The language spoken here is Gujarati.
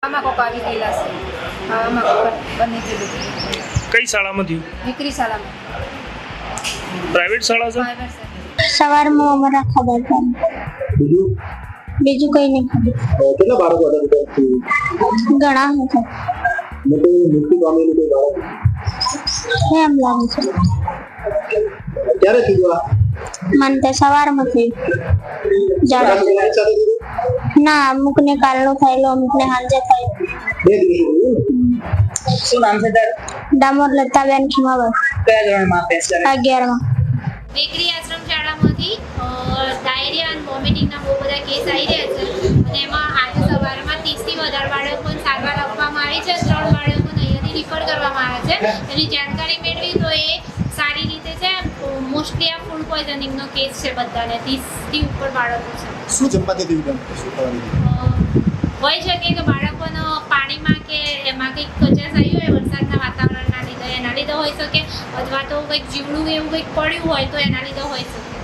આમાં કોક આવી ગયેલા છે. આમાં કોક બની ગયેલું. કઈ શાળામાં થયું? દીકરી શાળામાં. પ્રાઇવેટ શાળા છે? પ્રાઇવેટ છે. સવારમાં અમારા ખબર પડી. બીજું કઈ નહીં ખબર. કેટલા બાળકો હતા? ઘણા હતા. મૃત્યુ પામેલું કોઈ બાળક એમ લાગે છે. ક્યારે થયું આ? મને તો સવારમાં થયું. તારા જાણે સાથે થયું? ના, અમુકને કાલનો થયેલો, અમુકને સાંજે થયો. 2 દિવસ થયું. શું નામ છે તારું? ડામોર લતાબેન ખીમાવર, કયા ધોરણમાં અભ્યાસ કરે? 11માં. બેકરી આશ્રમ શાળામાંથી ડાયરિયા અને વોમિટિંગના બહુ બધા કેસ આવી રહ્યા છે અને એમાં આજે સવારમાં 30થી વધારે બાળકોને સારવાર આપવામાં આવી છે. 3 બાળકોને અહીંયાથી રિફર કરવામાં આવ્યા છે. એની જાણકારી મેળવી તો એ સારી રીતે છે. મોસ્ટલી આ ફૂડ પોઈઝનિંગનો કેસ છે. બધાને 30થી ઉપર બાળકો છે. શું જમવાથી થયું બેન? શું થવાનું? હોઈ શકે કે બાળકોનો પાણીમાં કે એમાં કંઈક કચાશ આવી હોય વરસાદના વાતાવરણના લીધે, એના લીધે હોઈ શકે, અથવા તો કંઈક જીવડું એવું કંઈક પડ્યું હોય તો એના લીધે હોઈ શકે.